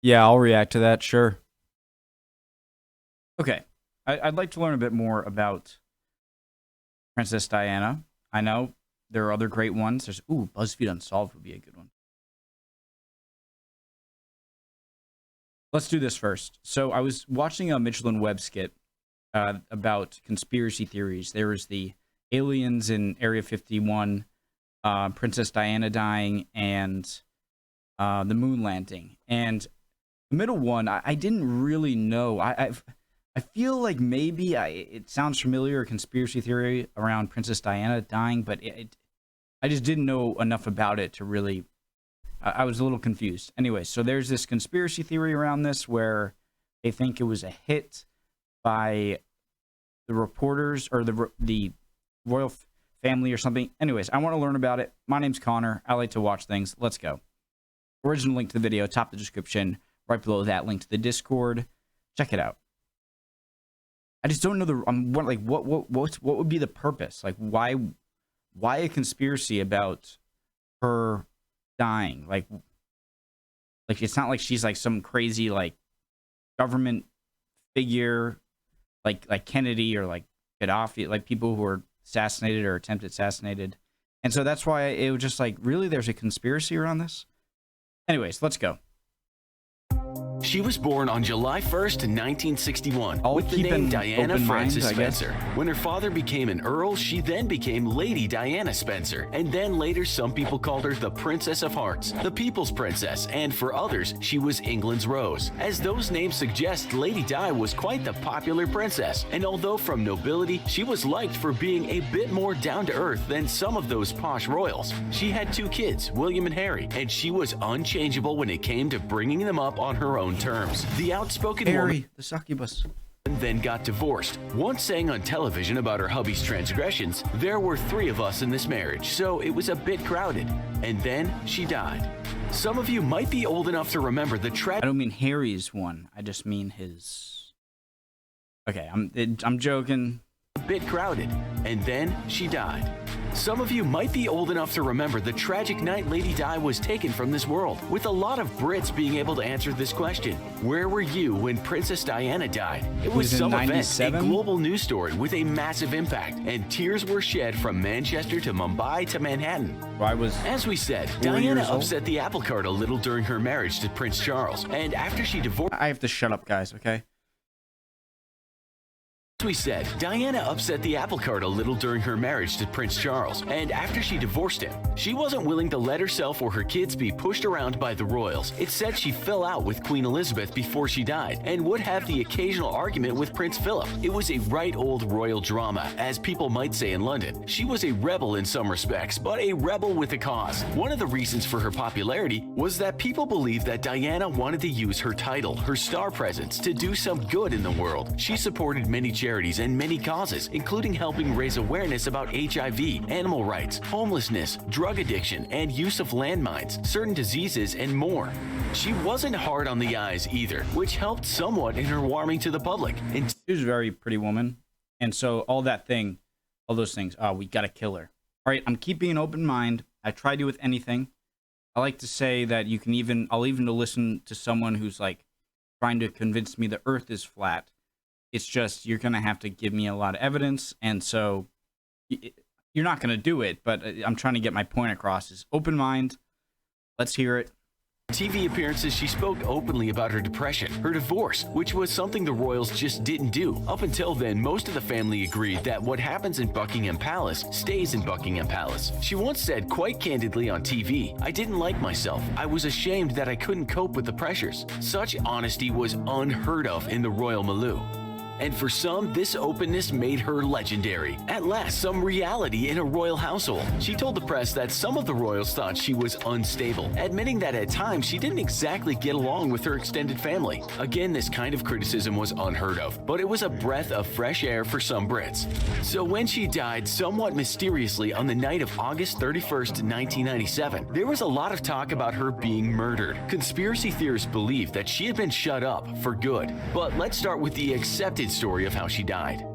Yeah, I'll react to that, sure. Okay. I'd like to learn a bit more about Princess Diana. I know there are other great ones. BuzzFeed Unsolved would be a good one. Let's do this first. So I was watching a Michelin web skit about conspiracy theories. There was the aliens in Area 51, Princess Diana dying, and the moon landing. And the middle one, I didn't really know. I feel like maybe it sounds familiar, a conspiracy theory around Princess Diana dying, but I just didn't know enough about it to really. I was a little confused. Anyway, so there's this conspiracy theory around this where they think it was a hit by the reporters or the royal family or something. Anyways, I want to learn about it. My name's Connor. I like to watch things. Let's go. Original link to the video, top of the description. Right below that, link to the Discord. Check it out. I just don't know what would be the purpose? Like, why a conspiracy about her dying? Like it's not like she's like some crazy like government figure like Kennedy or like Gaddafi, like people who were assassinated or attempted assassinated. And so that's why it was just like, really, there's a conspiracy around this? Anyways, let's go. She was born on July 1st, 1961, with the name Diana Frances Spencer. When her father became an earl, she then became Lady Diana Spencer, and then later some people called her the Princess of Hearts, the People's Princess, and for others, she was England's Rose. As those names suggest, Lady Di was quite the popular princess, and although from nobility, she was liked for being a bit more down-to-earth than some of those posh royals. She had 2 kids, William and Harry, and she was unchangeable when it came to bringing them up on her own terms. The outspoken woman, the succubus, then got divorced. Once saying on television about her hubby's transgressions, "There were 3 of us in this marriage, so it was a bit crowded." And then she died. Some of you might be old enough to remember the I don't mean Harry's one. I just mean his. Okay, I'm joking. A bit crowded. And then she died. Some of you might be old enough to remember the tragic night Lady Di was taken from this world, with a lot of Brits being able to answer this question. Where were you when Princess Diana died? It was some event, a global news story with a massive impact, and tears were shed from Manchester to Mumbai to Manhattan. As we said, Diana upset the apple cart a little during her marriage to Prince Charles, and after she divorced... I have to shut up, guys, okay? As we said, Diana upset the apple cart a little during her marriage to Prince Charles, and after she divorced him, she wasn't willing to let herself or her kids be pushed around by the royals. It's said she fell out with Queen Elizabeth before she died, and would have the occasional argument with Prince Philip. It was a right old royal drama, as people might say in London. She was a rebel in some respects, but a rebel with a cause. One of the reasons for her popularity was that people believed that Diana wanted to use her title, her star presence, to do some good in the world. She supported many charities and many causes, including helping raise awareness about HIV, animal rights, homelessness, drug addiction, and use of landmines, certain diseases, and more. She wasn't hard on the eyes either, which helped somewhat in her warming to the public. She was a very pretty woman, and so all those things, we gotta kill her. All right, I'm keeping an open mind. I try to with anything. I like to say that I'll even listen to someone who's like trying to convince me the earth is flat. It's just, you're going to have to give me a lot of evidence, and so you're not going to do it, but I'm trying to get my point across. Is open mind. Let's hear it. TV appearances, she spoke openly about her depression, her divorce, which was something the royals just didn't do. Up until then, most of the family agreed that what happens in Buckingham Palace stays in Buckingham Palace. She once said quite candidly on TV, "I didn't like myself. I was ashamed that I couldn't cope with the pressures." Such honesty was unheard of in the royal milieu. And for some, this openness made her legendary. At last, some reality in a royal household. She told the press that some of the royals thought she was unstable, admitting that at times she didn't exactly get along with her extended family. Again, this kind of criticism was unheard of, but it was a breath of fresh air for some Brits. So when she died somewhat mysteriously on the night of August 31st, 1997, there was a lot of talk about her being murdered. Conspiracy theorists believe that she had been shut up for good. But let's start with the accepted story of how she died.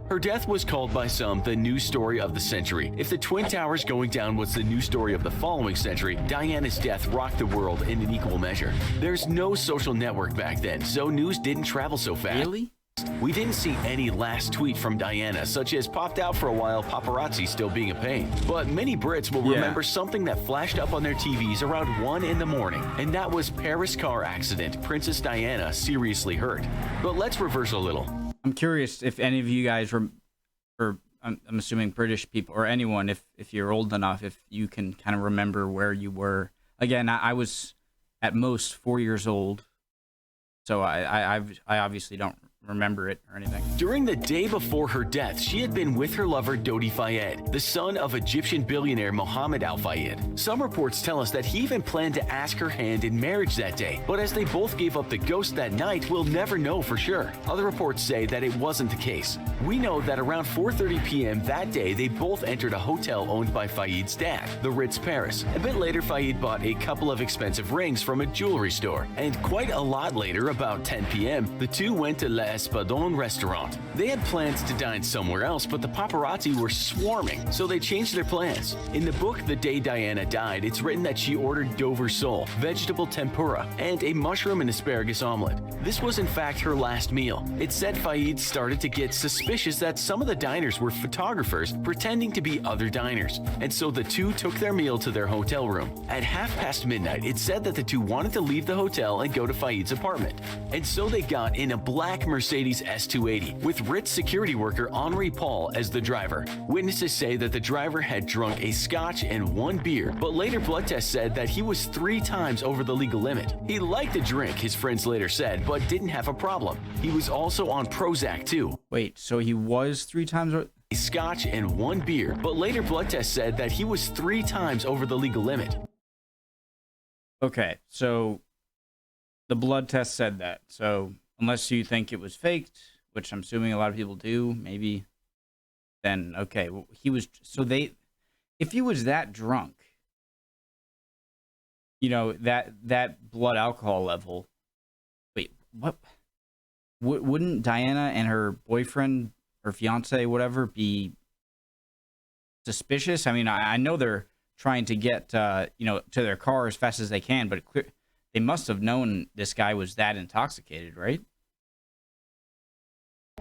Her death was called by some the news story of the century. If the Twin Towers going down was the news story of the following century, Diana's death rocked the world in an equal measure. There's no social network back then, so news didn't travel so fast. Really? We didn't see any last tweet from Diana, such as popped out for a while, paparazzi still being a pain. But many Brits will remember something that flashed up on their TVs around 1 in the morning, and that was Paris car accident, Princess Diana seriously hurt. But let's reverse a little. I'm curious if any of you guys or I'm assuming British people or anyone, if you're old enough, if you can kind of remember where you were. Again, I was at most 4 years old, so I obviously don't remember it or anything. During the day before her death, she had been with her lover Dodi Fayed, the son of Egyptian billionaire Mohammed Al Fayed. Some reports tell us that he even planned to ask her hand in marriage that day, but as they both gave up the ghost that night, we'll never know for sure. Other reports say that it wasn't the case. We know that around 4:30 p.m. that day, they both entered a hotel owned by Fayed's dad, the Ritz Paris. A bit later, Fayed bought a couple of expensive rings from a jewelry store, and quite a lot later, about 10 p.m., the two went to La Espadon restaurant. They had plans to dine somewhere else, but the paparazzi were swarming, so they changed their plans. In the book The Day Diana Died, it's written that she ordered Dover sole, vegetable tempura, and a mushroom and asparagus omelet. This was in fact her last meal. It said Fayed started to get suspicious that some of the diners were photographers pretending to be other diners, and so the two took their meal to their hotel room. At midnight, it said that the two wanted to leave the hotel and go to Fayed's apartment, and so they got in a black Mercedes S280 with Ritz security worker Henri Paul as the driver. Witnesses say that the driver had drunk a scotch and 1 beer, but later blood tests said that he was 3 times over the legal limit. He liked to drink, his friends later said, but didn't have a problem. He was also on Prozac too. Wait, so he was 3 times... A scotch and 1 beer, but later blood tests said that he was 3 times over the legal limit. Okay, so the blood test said that. So unless you think it was faked, which I'm assuming a lot of people do, maybe, then okay. Well, he was, so they, if he was that drunk, you know, that blood alcohol level, wait, what? Wouldn't Diana and her boyfriend or fiance, whatever, be suspicious? I mean, I know they're trying to get, you know, to their car as fast as they can, but they must have known this guy was that intoxicated, right?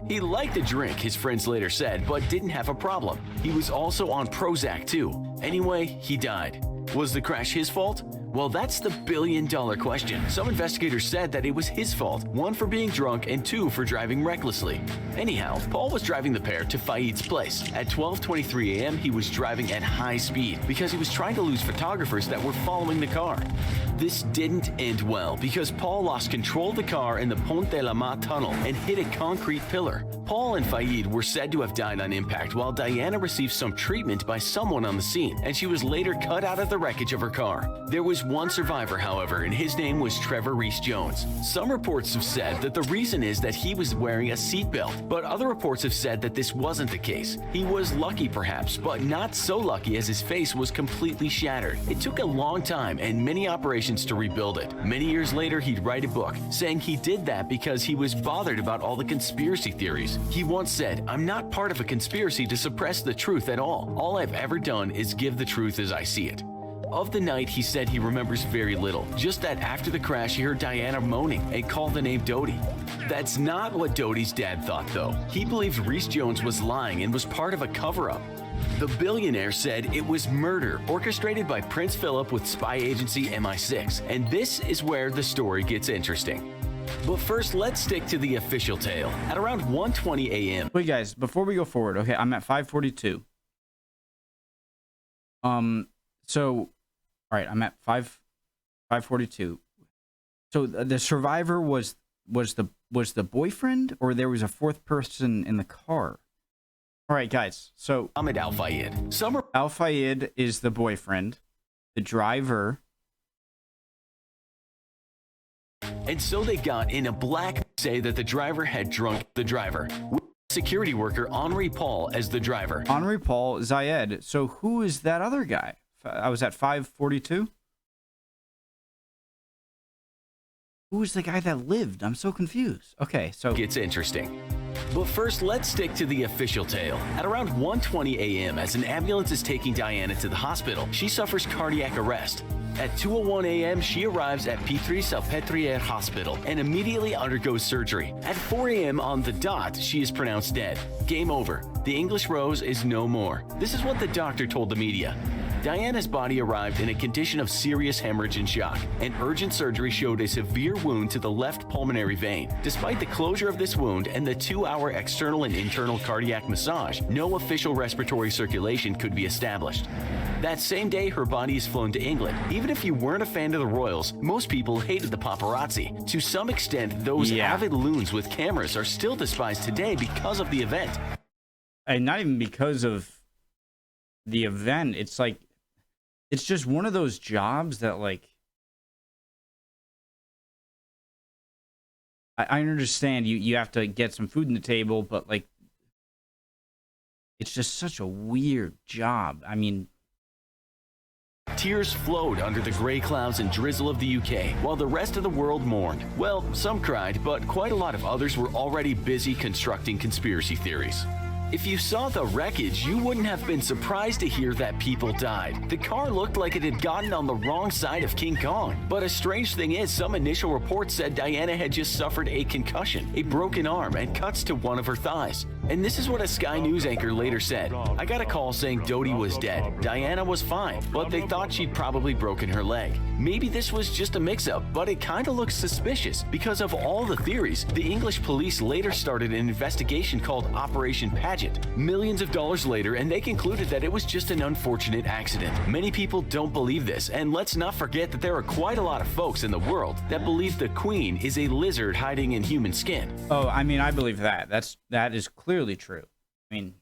He liked to drink, his friends later said, but didn't have a problem. He was also on Prozac too. Anyway, he died. Was the crash his fault? Well, that's the billion-dollar question. Some investigators said that it was his fault, 1 for being drunk and 2 for driving recklessly. Anyhow, Paul was driving the pair to Fayed's place. At 12:23 a.m., he was driving at high speed because he was trying to lose photographers that were following the car. This didn't end well because Paul lost control of the car in the Pont de la Mat tunnel and hit a concrete pillar. Paul and Fayed were said to have died on impact, while Diana received some treatment by someone on the scene, and she was later cut out of the wreckage of her car. There was one survivor, however, and his name was Trevor Rees-Jones. Some reports have said that the reason is that he was wearing a seatbelt, but other reports have said that this wasn't the case. He was lucky perhaps, but not so lucky as his face was completely shattered. It took a long time and many operations to rebuild it. Many years later, he'd write a book saying he did that because he was bothered about all the conspiracy theories. He once said, "I'm not part of a conspiracy to suppress the truth at all. All I've ever done is give the truth as I see it." Of the night, he said he remembers very little, just that after the crash he heard Diana moaning and called the name Dodi. That's not what Dodi's dad thought though. He believed Rees-Jones was lying and was part of a cover-up. The billionaire said it was murder orchestrated by Prince Philip with spy agency MI6, and this is where the story gets interesting. But first, let's stick to the official tale. At around 1:20 a.m. Wait, guys, before we go forward, okay, I'm at 5:42. So, all right, I'm at 5:42. So the survivor was the boyfriend, or there was a 4th person in the car? All right, guys. So Ahmed Al Fayed. Al Fayed is the boyfriend. The driver. And so they got in a black say that the driver had drunk the driver. Security worker Henri Paul as the driver. Henri Paul Zayed. So who is that other guy? I was at 5:42. Who was the guy that lived? I'm so confused. Okay, so it's interesting. But first, let's stick to the official tale. At around 1:20 a.m., as an ambulance is taking Diana to the hospital, she suffers cardiac arrest. At 2:01 a.m., she arrives at Pietri-Salpêtrière Hospital and immediately undergoes surgery. At 4 a.m. on the dot, she is pronounced dead. Game over. The English Rose is no more. This is what the doctor told the media. Diana's body arrived in a condition of serious hemorrhage and shock, and urgent surgery showed a severe wound to the left pulmonary vein. Despite the closure of this wound and the 2-hour external and internal cardiac massage, no official respiratory circulation could be established. That same day, her body is flown to England. Even if you weren't a fan of the royals, most people hated the paparazzi. To some extent, those avid loons with cameras are still despised today because of the event. And not even because of the event. It's like, it's just one of those jobs that, like, I understand you have to get some food on the table, but, like, it's just such a weird job. I mean, tears flowed under the gray clouds and drizzle of the UK, while the rest of the world mourned. Well, some cried, but quite a lot of others were already busy constructing conspiracy theories. If you saw the wreckage, you wouldn't have been surprised to hear that people died. The car looked like it had gotten on the wrong side of King Kong. But a strange thing is, some initial reports said Diana had just suffered a concussion, a broken arm, and cuts to one of her thighs. And this is what a Sky News anchor later said. I got a call saying Dodi was dead. Diana was fine, but they thought she'd probably broken her leg. Maybe this was just a mix-up, but it kinda looks suspicious. Because of all the theories, the English police later started an investigation called Operation Pageant. Millions of dollars later, and they concluded that it was just an unfortunate accident. Many people don't believe this, and let's not forget that there are quite a lot of folks in the world that believe the Queen is a lizard hiding in human skin. oh, I mean, I believe that. That is clearly true. I mean,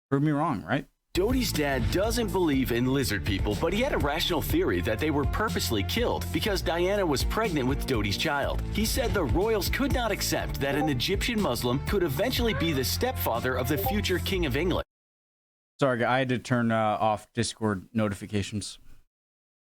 prove me wrong, right? Dodi's dad doesn't believe in lizard people, but he had a rational theory that they were purposely killed because Diana was pregnant with Dodi's child. He said the royals could not accept that an Egyptian Muslim could eventually be the stepfather of the future King of England. Sorry, I had to turn off Discord notifications.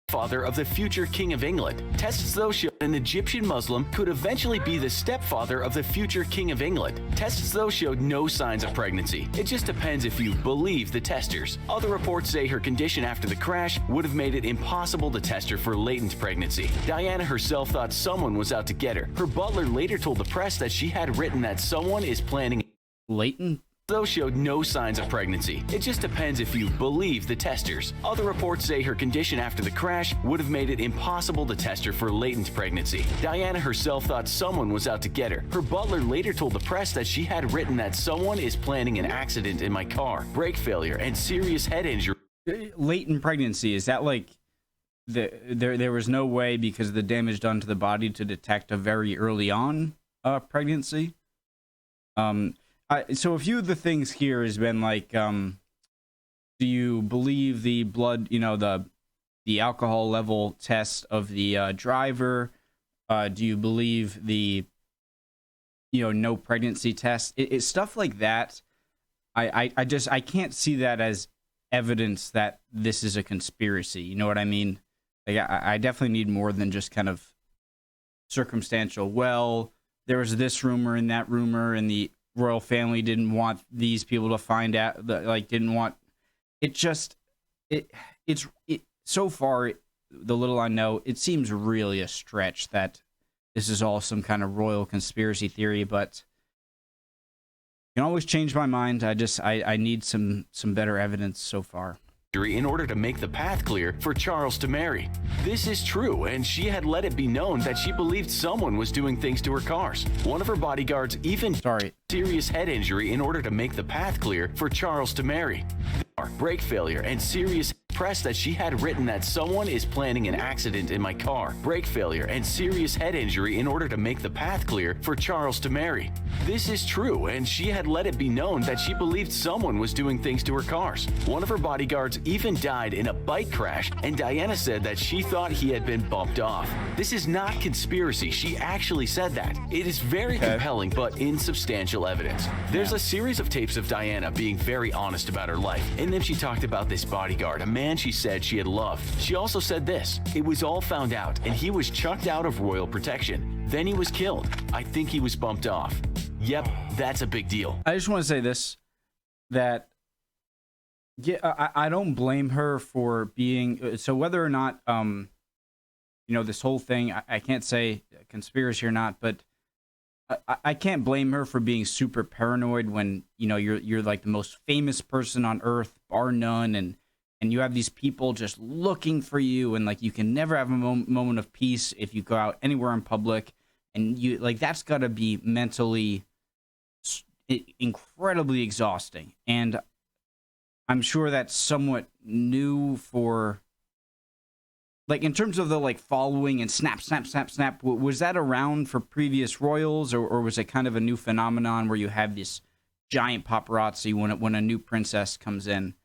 Father of the future King of England. Tests though showed an Egyptian Muslim could eventually be the stepfather of the future King of England. Tests though showed no signs of pregnancy. It just depends if you believe the testers. Other reports say her condition after the crash would have made it impossible to test her for latent pregnancy. Diana herself thought someone was out to get her. Her butler later told the press that she had written that someone is planning Latent? Those showed no signs of pregnancy. It just depends if you believe the testers. Other reports say her condition after the crash would have made it impossible to test her for latent pregnancy. Diana herself thought someone was out to get her. Her butler later told the press that she had written that someone is planning an accident in my car, brake failure, and serious head injury. Latent pregnancy, is that like there was no way because of the damage done to the body to detect a very early on pregnancy? So a few of the things here has been like, do you believe the blood, the alcohol level test of the driver? Do you believe the, no pregnancy test? It's stuff like that. I can't see that as evidence that this is a conspiracy. You know what I mean? Like, I definitely need more than just kind of circumstantial. Well, there was this rumor and that rumor, and the royal family didn't want these people to find out, didn't want it. Just it's so far, the little I know, it seems really a stretch that this is all some kind of royal conspiracy theory, but I can always change my mind. I need some better evidence so far. In order to make the path clear for Charles to marry. This is true, and she had let it be known that she believed someone was doing things to her cars. One of her bodyguards even serious head injury in order to make the path clear for Charles to marry. Brake failure and serious press that she had written that someone is planning an accident in my car, brake failure, and serious head injury in order to make the path clear for Charles to marry. This is true, and she had let it be known that she believed someone was doing things to her cars. One of her bodyguards even died in a bike crash, and Diana said that she thought he had been bumped off. This is not conspiracy. She actually said that. It is very compelling but insubstantial evidence. There's a series of tapes of Diana being very honest about her life. In them, she talked about this bodyguard, a man she said she had loved. She also said this: it was all found out, and he was chucked out of royal protection. Then he was killed. I think he was bumped off. Yep, that's a big deal. I just want to say this, that I don't blame her for being, so whether or not, this whole thing, I can't say conspiracy or not, but I can't blame her for being super paranoid when, you're like the most famous person on earth, bar none, and you have these people just looking for you, and like you can never have a moment of peace if you go out anywhere in public, and you like that's got to be mentally incredibly exhausting. And I'm sure that's somewhat new for, like, in terms of the like following and snap. Was that around for previous royals, or was it kind of a new phenomenon where you have this giant paparazzi when a new princess comes in?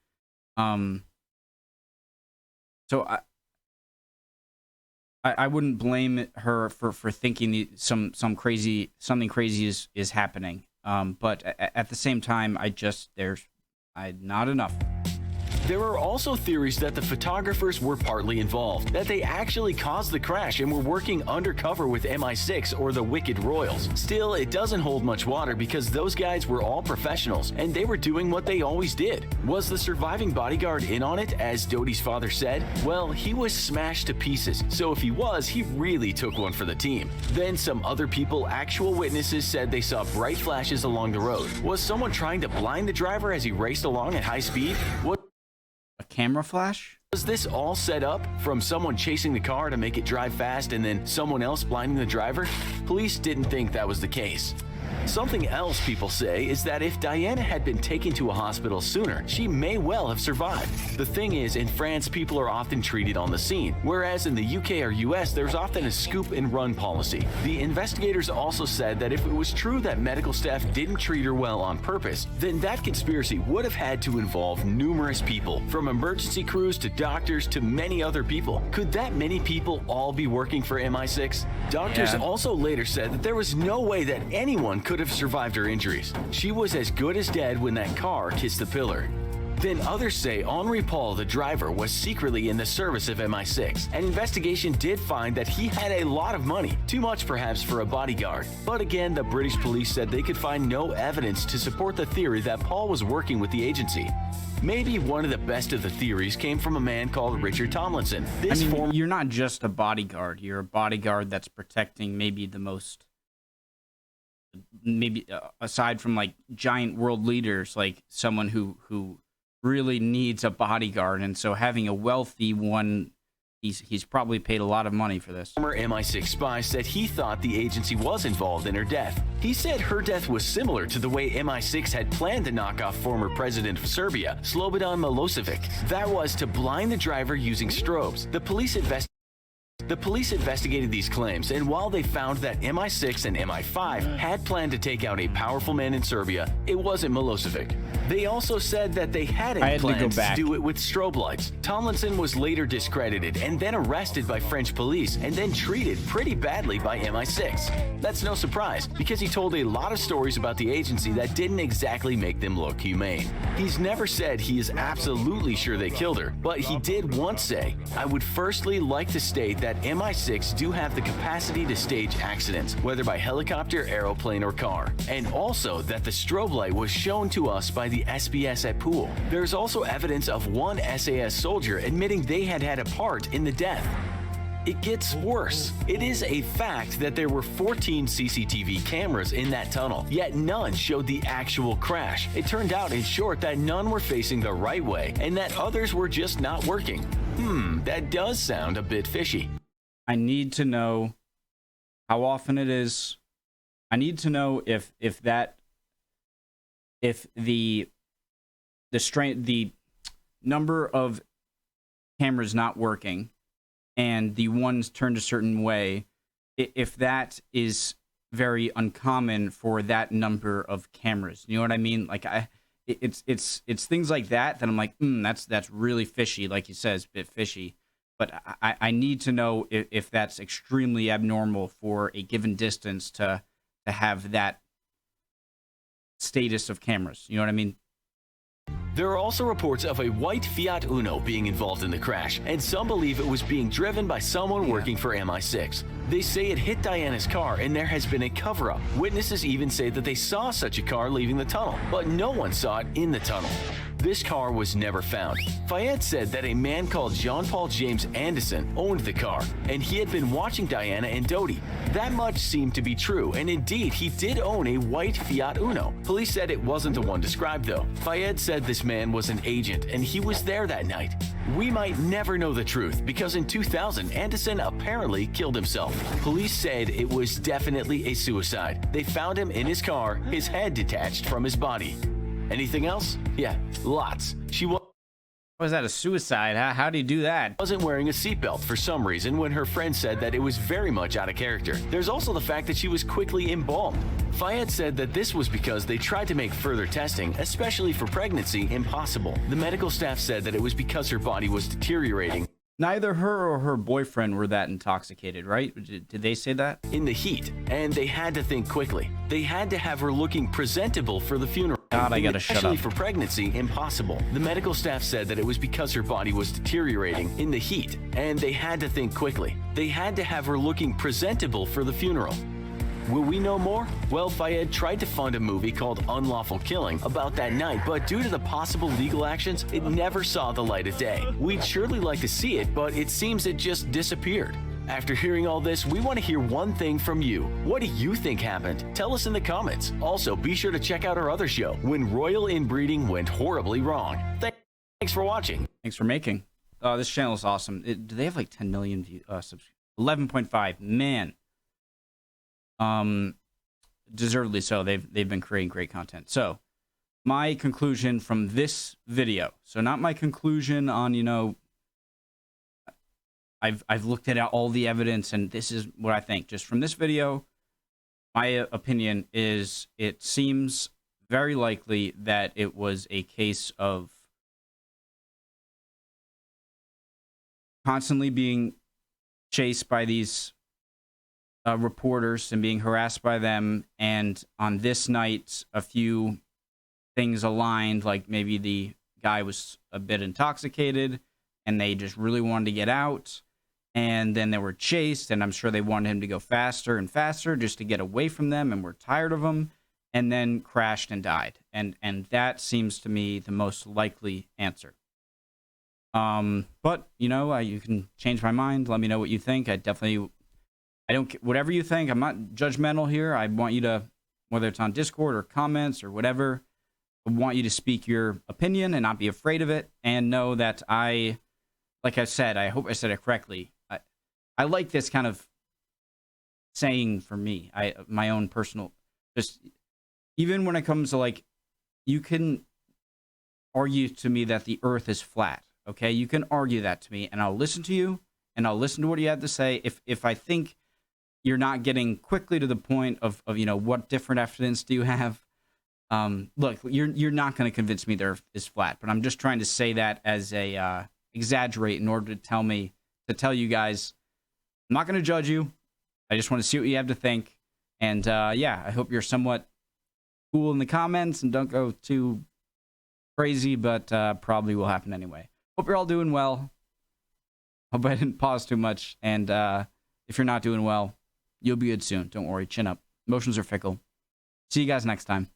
So I wouldn't blame her for thinking something crazy is happening. But at the same time, not enough. There are also theories that the photographers were partly involved, that they actually caused the crash and were working undercover with MI6 or the Wicked Royals. Still, it doesn't hold much water because those guys were all professionals and they were doing what they always did. Was the surviving bodyguard in on it, as Dodi's father said? Well, he was smashed to pieces, so if he was, he really took one for the team. Then some other people, actual witnesses, said they saw bright flashes along the road. Was someone trying to blind the driver as he raced along at high speed? A camera flash? Was this all set up from someone chasing the car to make it drive fast and then someone else blinding the driver? Police didn't think that was the case. Something else people say is that if Diana had been taken to a hospital sooner, she may well have survived. The thing is, in France, people are often treated on the scene, whereas in the UK or US, there's often a scoop and run policy. The investigators also said that if it was true that medical staff didn't treat her well on purpose, then that conspiracy would have had to involve numerous people, from emergency crews to doctors to many other people. Could that many people all be working for MI6? Doctors also later said that there was no way that anyone could have survived her injuries. She was as good as dead when that car kissed the pillar. Then others say Henri Paul, the driver, was secretly in the service of MI6. An investigation did find that he had a lot of money, too much perhaps for a bodyguard. But again, the British police said they could find no evidence to support the theory that Paul was working with the agency. Maybe one of the best of the theories came from a man called Richard Tomlinson. You're not just a bodyguard. You're a bodyguard that's protecting maybe the most, aside from like giant world leaders, like someone who really needs a bodyguard. And so having a wealthy one, he's probably paid a lot of money for this. Former MI6 spy said he thought the agency was involved in her death. He said her death was similar to the way MI6 had planned to knock off former president of Serbia, Slobodan Milosevic. That was to blind the driver using strobes. The police investigated these claims, and while they found that MI6 and MI5 had planned to take out a powerful man in Serbia, it wasn't Milosevic. They also said that they hadn't planned to do it with strobe lights. Tomlinson was later discredited and then arrested by French police and then treated pretty badly by MI6. That's no surprise, because he told a lot of stories about the agency that didn't exactly make them look humane. He's never said he is absolutely sure they killed her, but he did once say, "I would firstly like to state that MI6 do have the capacity to stage accidents, whether by helicopter, aeroplane, or car, and also that the strobe light was shown to us by the SBS at pool." There's also evidence of one SAS soldier admitting they had had a part in the death. It gets worse. It is a fact that there were 14 CCTV cameras in that tunnel, yet none showed the actual crash. It turned out, in short, that none were facing the right way and that others were just not working. That does sound a bit fishy. I need to know how often it is. I need to know if the number of cameras not working and the ones turned a certain way, if that is very uncommon for that number of cameras. You know what I mean? Like it's things like that I'm like, that's really fishy. Like you said, it's a bit fishy. But I need to know if that's extremely abnormal for a given distance to have that status of cameras. You know what I mean? There are also reports of a white Fiat Uno being involved in the crash, and some believe it was being driven by someone working for MI6. They say it hit Diana's car and there has been a cover-up. Witnesses even say that they saw such a car leaving the tunnel, but no one saw it in the tunnel. This car was never found. Fayed said that a man called Jean-Paul James Anderson owned the car, and he had been watching Diana and Dodi. That much seemed to be true, and indeed, he did own a white Fiat Uno. Police said it wasn't the one described, though. Fayed said this man was an agent, and he was there that night. We might never know the truth, because in 2000, Anderson apparently killed himself. Police said it was definitely a suicide. They found him in his car, his head detached from his body. Anything else? Yeah, lots. Was that a suicide? How do you do that? Wasn't wearing a seatbelt for some reason when her friend said that it was very much out of character. There's also the fact that she was quickly embalmed. Fayed said that this was because they tried to make further testing, especially for pregnancy, impossible. The medical staff said that it was because her body was deteriorating. Neither her or her boyfriend were that intoxicated, right? Did they say that? In the heat, and they had to think quickly. They had to have her looking presentable for the funeral. God, I gotta shut up. Especially for pregnancy, impossible. The medical staff said that it was because her body was deteriorating in the heat, and they had to think quickly. They had to have her looking presentable for the funeral. Will we know more? Well, Fayed tried to fund a movie called Unlawful Killing about that night, but due to the possible legal actions, it never saw the light of day. We'd surely like to see it, but it seems it just disappeared. After hearing all this, we want to hear one thing from you. What do you think happened? Tell us in the comments. Also, be sure to check out our other show, When Royal Inbreeding Went Horribly Wrong. Thanks for watching. Thanks for making. This channel is awesome. Do they have like 10 million views? 11.5. Man. Deservedly so. They've been creating great content. So, my conclusion from this video. So, not my conclusion on, I've looked at all the evidence and this is what I think. Just from this video, my opinion is it seems very likely that it was a case of constantly being chased by these reporters and being harassed by them, and on this night a few things aligned, like maybe the guy was a bit intoxicated and they just really wanted to get out, and then they were chased, and I'm sure they wanted him to go faster and faster just to get away from them and were tired of him, and then crashed and died, and that seems to me the most likely answer. But you can change my mind. Let me know what you think. I don't, whatever you think, I'm not judgmental here. I want you to, whether it's on Discord or comments or whatever, I want you to speak your opinion and not be afraid of it, and know that like I said, I hope I said it correctly. I like this kind of saying for me, my own personal, just even when it comes to like, you can argue to me that the earth is flat. Okay. You can argue that to me and I'll listen to you and I'll listen to what you have to say. If I think you're not getting quickly to the point of what different evidence do you have? Look, you're not going to convince me the earth is flat, but I'm just trying to say that as a, exaggerate in order to tell you guys, I'm not going to judge you. I just want to see what you have to think. And yeah, I hope you're somewhat cool in the comments and don't go too crazy, but probably will happen anyway. Hope you're all doing well. Hope I didn't pause too much. And if you're not doing well, you'll be good soon. Don't worry. Chin up. Emotions are fickle. See you guys next time.